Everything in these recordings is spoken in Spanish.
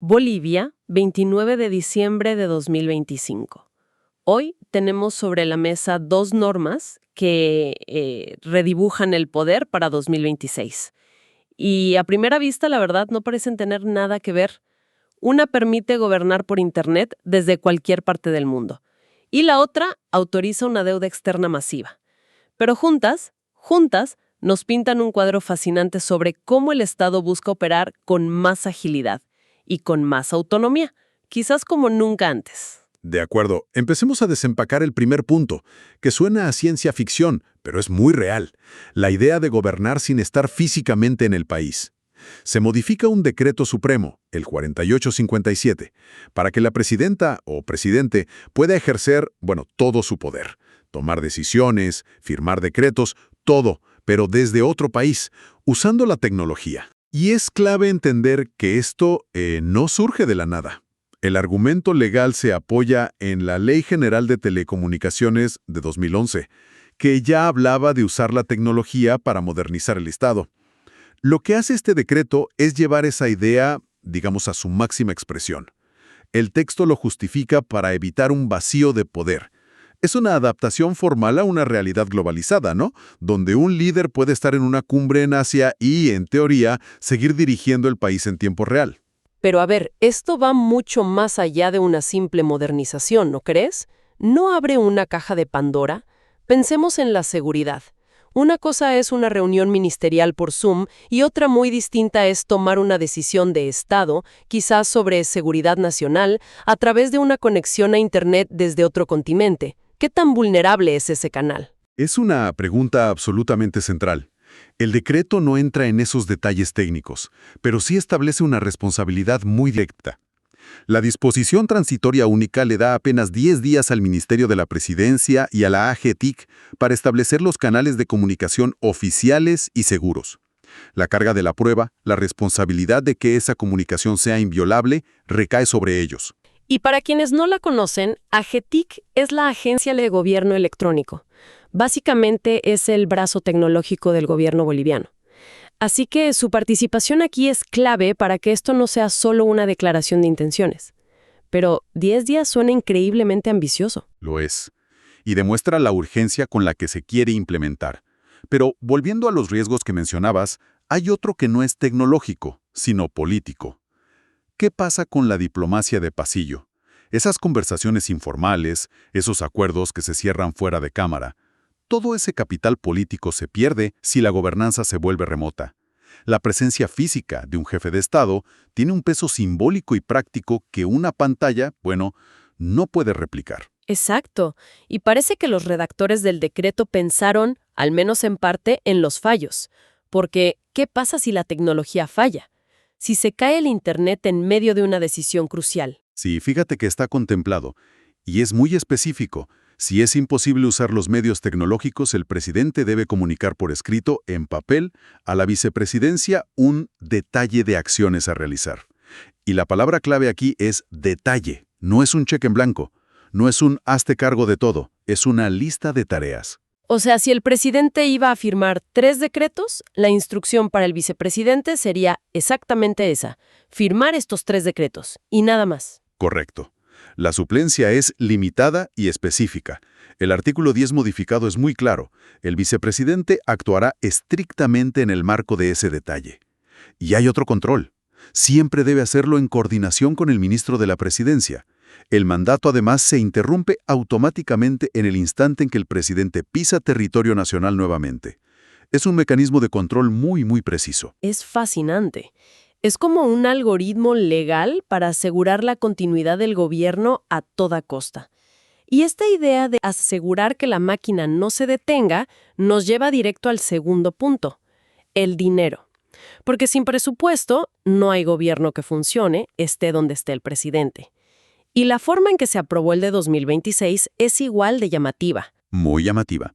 Bolivia, 29 de diciembre de 2025. Hoy tenemos sobre la mesa dos normas que redibujan el poder para 2026. Y a primera vista, la verdad, no parecen tener nada que ver. Una permite gobernar por Internet desde cualquier parte del mundo. Y la otra autoriza una deuda externa masiva. Pero juntas, nos pintan un cuadro fascinante sobre cómo el Estado busca operar con más agilidad y con más autonomía, quizás como nunca antes. De acuerdo, empecemos a desempacar el primer punto, que suena a ciencia ficción, pero es muy real. La idea de gobernar sin estar físicamente en el país. Se modifica un decreto supremo, el 4857, para que la presidenta o presidente pueda ejercer, todo su poder. Tomar decisiones, firmar decretos, todo, pero desde otro país, usando la tecnología. Y es clave entender que esto no surge de la nada. El argumento legal se apoya en la Ley General de Telecomunicaciones de 2011, que ya hablaba de usar la tecnología para modernizar el Estado. Lo que hace este decreto es llevar esa idea, a su máxima expresión. El texto lo justifica para evitar un vacío de poder. Es una adaptación formal a una realidad globalizada, ¿no? Donde un líder puede estar en una cumbre en Asia y, en teoría, seguir dirigiendo el país en tiempo real. Pero a ver, esto va mucho más allá de una simple modernización, ¿no crees? ¿No abre una caja de Pandora? Pensemos en la seguridad. Una cosa es una reunión ministerial por Zoom y otra muy distinta es tomar una decisión de Estado, quizás sobre seguridad nacional, a través de una conexión a Internet desde otro continente. ¿Qué tan vulnerable es ese canal? Es una pregunta absolutamente central. El decreto no entra en esos detalles técnicos, pero sí establece una responsabilidad muy directa. La disposición transitoria única le da apenas 10 días al Ministerio de la Presidencia y a la AGTIC para establecer los canales de comunicación oficiales y seguros. La carga de la prueba, la responsabilidad de que esa comunicación sea inviolable, recae sobre ellos. Y para quienes no la conocen, AGTIC es la Agencia de Gobierno Electrónico. Básicamente es el brazo tecnológico del gobierno boliviano. Así que su participación aquí es clave para que esto no sea solo una declaración de intenciones. Pero 10 días suena increíblemente ambicioso. Lo es. Y demuestra la urgencia con la que se quiere implementar. Pero volviendo a los riesgos que mencionabas, hay otro que no es tecnológico, sino político. ¿Qué pasa con la diplomacia de pasillo? Esas conversaciones informales, esos acuerdos que se cierran fuera de cámara. Todo ese capital político se pierde si la gobernanza se vuelve remota. La presencia física de un jefe de Estado tiene un peso simbólico y práctico que una pantalla, no puede replicar. Exacto. Y parece que los redactores del decreto pensaron, al menos en parte, en los fallos. Porque, ¿qué pasa si la tecnología falla? Si se cae el Internet en medio de una decisión crucial. Sí, fíjate que está contemplado. Y es muy específico. Si es imposible usar los medios tecnológicos, el presidente debe comunicar por escrito, en papel, a la vicepresidencia un detalle de acciones a realizar. Y la palabra clave aquí es detalle. No es un cheque en blanco. No es un hazte cargo de todo. Es una lista de tareas. O sea, si el presidente iba a firmar 3 decretos, la instrucción para el vicepresidente sería exactamente esa: firmar estos 3 decretos, y nada más. Correcto. La suplencia es limitada y específica. El artículo 10 modificado es muy claro. El vicepresidente actuará estrictamente en el marco de ese detalle. Y hay otro control. Siempre debe hacerlo en coordinación con el ministro de la Presidencia. El mandato además se interrumpe automáticamente en el instante en que el presidente pisa territorio nacional nuevamente. Es un mecanismo de control muy, muy preciso. Es fascinante. Es como un algoritmo legal para asegurar la continuidad del gobierno a toda costa. Y esta idea de asegurar que la máquina no se detenga nos lleva directo al segundo punto: el dinero. Porque sin presupuesto no hay gobierno que funcione, esté donde esté el presidente. Y la forma en que se aprobó el de 2026 es igual de llamativa. Muy llamativa.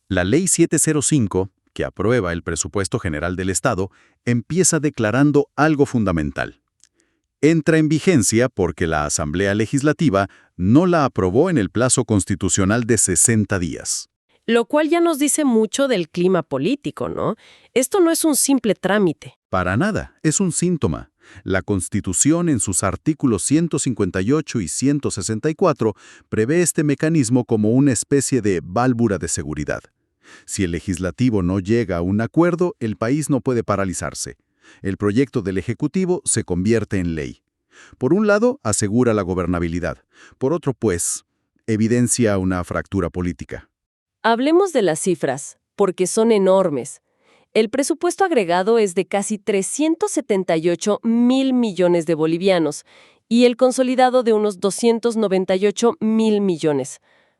La Ley 705, que aprueba el presupuesto general del Estado, empieza declarando algo fundamental. Entra en vigencia porque la Asamblea Legislativa no la aprobó en el plazo constitucional de 60 días. Lo cual ya nos dice mucho del clima político, ¿no? Esto no es un simple trámite. Para nada, es un síntoma. La Constitución, en sus artículos 158 y 164, prevé este mecanismo como una especie de válvula de seguridad. Si el legislativo no llega a un acuerdo, el país no puede paralizarse. El proyecto del Ejecutivo se convierte en ley. Por un lado, asegura la gobernabilidad. Por otro, pues, evidencia una fractura política. Hablemos de las cifras, porque son enormes. El presupuesto agregado es de casi 378.000 millones de bolivianos y el consolidado de unos 298.000 millones.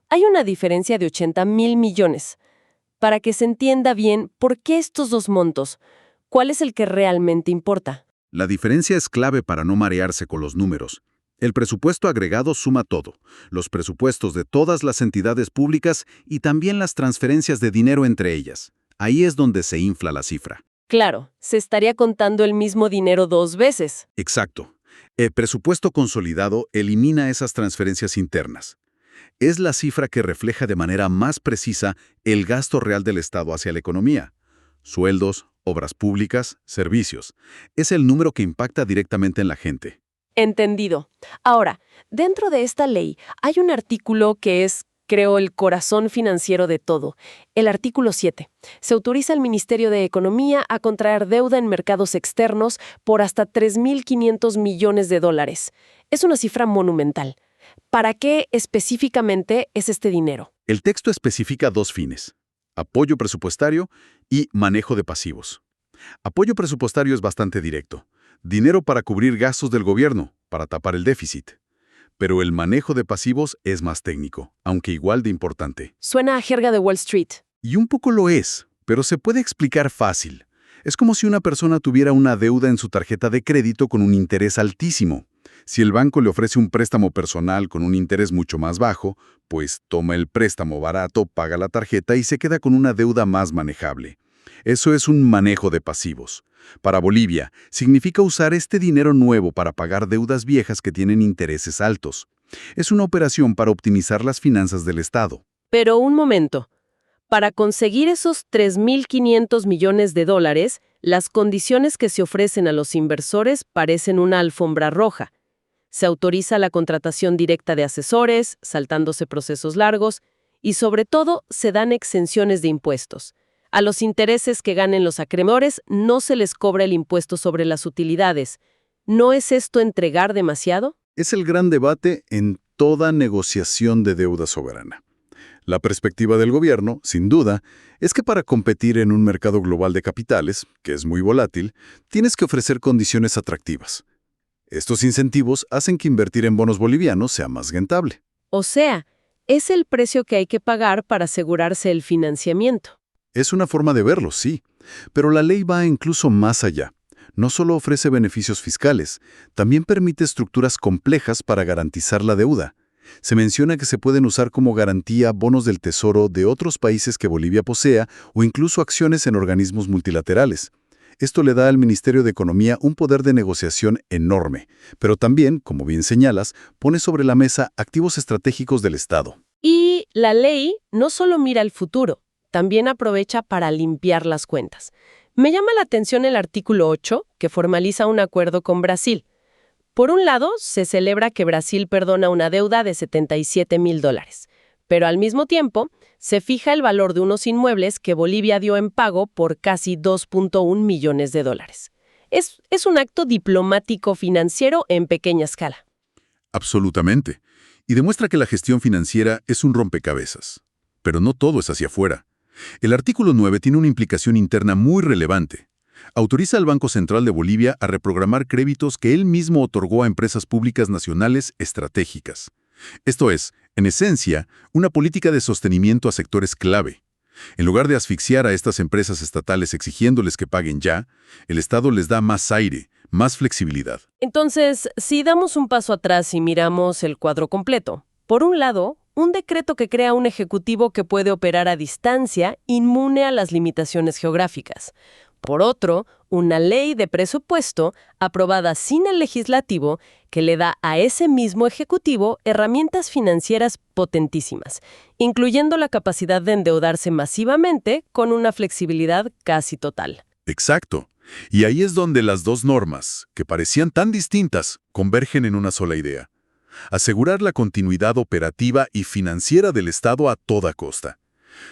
Hay una diferencia de 80.000 millones. Para que se entienda bien, ¿por qué estos dos montos? ¿Cuál es el que realmente importa? La diferencia es clave para no marearse con los números. El presupuesto agregado suma todo, los presupuestos de todas las entidades públicas y también las transferencias de dinero entre ellas. Ahí es donde se infla la cifra. Claro, se estaría contando el mismo dinero dos veces. Exacto. El presupuesto consolidado elimina esas transferencias internas. Es la cifra que refleja de manera más precisa el gasto real del Estado hacia la economía. Sueldos, obras públicas, servicios. Es el número que impacta directamente en la gente. Entendido. Ahora, dentro de esta ley hay un artículo que es, creo, el corazón financiero de todo. El artículo 7. Se autoriza al Ministerio de Economía a contraer deuda en mercados externos por hasta 3.500 millones de dólares. Es una cifra monumental. ¿Para qué específicamente es este dinero? El texto especifica dos fines: apoyo presupuestario y manejo de pasivos. Apoyo presupuestario es bastante directo. Dinero para cubrir gastos del gobierno, para tapar el déficit. Pero el manejo de pasivos es más técnico, aunque igual de importante. Suena a jerga de Wall Street. Y un poco lo es, pero se puede explicar fácil. Es como si una persona tuviera una deuda en su tarjeta de crédito con un interés altísimo. Si el banco le ofrece un préstamo personal con un interés mucho más bajo, pues toma el préstamo barato, paga la tarjeta y se queda con una deuda más manejable. Eso es un manejo de pasivos. Para Bolivia, significa usar este dinero nuevo para pagar deudas viejas que tienen intereses altos. Es una operación para optimizar las finanzas del Estado. Pero un momento. Para conseguir esos 3.500 millones de dólares, las condiciones que se ofrecen a los inversores parecen una alfombra roja. Se autoriza la contratación directa de asesores, saltándose procesos largos, y sobre todo se dan exenciones de impuestos. A los intereses que ganen los acreedores no se les cobra el impuesto sobre las utilidades. ¿No es esto entregar demasiado? Es el gran debate en toda negociación de deuda soberana. La perspectiva del gobierno, sin duda, es que para competir en un mercado global de capitales, que es muy volátil, tienes que ofrecer condiciones atractivas. Estos incentivos hacen que invertir en bonos bolivianos sea más rentable. O sea, es el precio que hay que pagar para asegurarse el financiamiento. Es una forma de verlo, sí, pero la ley va incluso más allá. No solo ofrece beneficios fiscales, también permite estructuras complejas para garantizar la deuda. Se menciona que se pueden usar como garantía bonos del Tesoro de otros países que Bolivia posea o incluso acciones en organismos multilaterales. Esto le da al Ministerio de Economía un poder de negociación enorme, pero también, como bien señalas, pone sobre la mesa activos estratégicos del Estado. Y la ley no solo mira al futuro, también aprovecha para limpiar las cuentas. Me llama la atención el artículo 8, que formaliza un acuerdo con Brasil. Por un lado, se celebra que Brasil perdona una deuda de $77.000, pero al mismo tiempo, se fija el valor de unos inmuebles que Bolivia dio en pago por casi $2.1 millones. Es un acto diplomático financiero en pequeña escala. Absolutamente. Y demuestra que la gestión financiera es un rompecabezas. Pero no todo es hacia afuera. El artículo 9 tiene una implicación interna muy relevante. Autoriza al Banco Central de Bolivia a reprogramar créditos que él mismo otorgó a empresas públicas nacionales estratégicas. Esto es, en esencia, una política de sostenimiento a sectores clave. En lugar de asfixiar a estas empresas estatales exigiéndoles que paguen ya, el Estado les da más aire, más flexibilidad. Entonces, si damos un paso atrás y miramos el cuadro completo, por un lado, un decreto que crea un ejecutivo que puede operar a distancia, inmune a las limitaciones geográficas. Por otro, una ley de presupuesto aprobada sin el legislativo que le da a ese mismo ejecutivo herramientas financieras potentísimas, incluyendo la capacidad de endeudarse masivamente con una flexibilidad casi total. Exacto. Y ahí es donde las dos normas, que parecían tan distintas, convergen en una sola idea: asegurar la continuidad operativa y financiera del Estado a toda costa.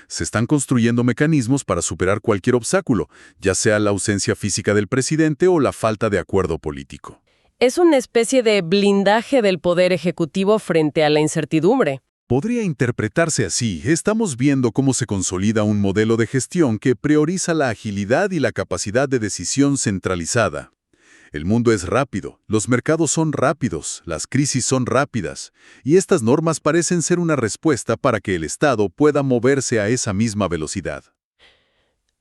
Se están construyendo mecanismos para superar cualquier obstáculo, ya sea la ausencia física del presidente o la falta de acuerdo político. Es una especie de blindaje del poder ejecutivo frente a la incertidumbre. Podría interpretarse así. Estamos viendo cómo se consolida un modelo de gestión que prioriza la agilidad y la capacidad de decisión centralizada. El mundo es rápido, los mercados son rápidos, las crisis son rápidas, y estas normas parecen ser una respuesta para que el Estado pueda moverse a esa misma velocidad.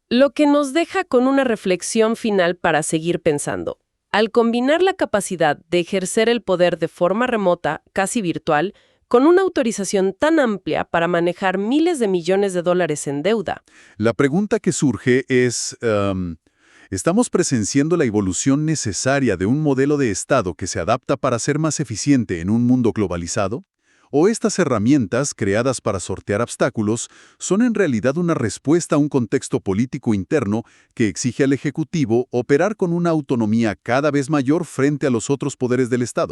Lo que nos deja con una reflexión final para seguir pensando. Al combinar la capacidad de ejercer el poder de forma remota, casi virtual, con una autorización tan amplia para manejar miles de millones de dólares en deuda. La pregunta que surge es, ¿estamos presenciando la evolución necesaria de un modelo de Estado que se adapta para ser más eficiente en un mundo globalizado? ¿O estas herramientas, creadas para sortear obstáculos, son en realidad una respuesta a un contexto político interno que exige al Ejecutivo operar con una autonomía cada vez mayor frente a los otros poderes del Estado?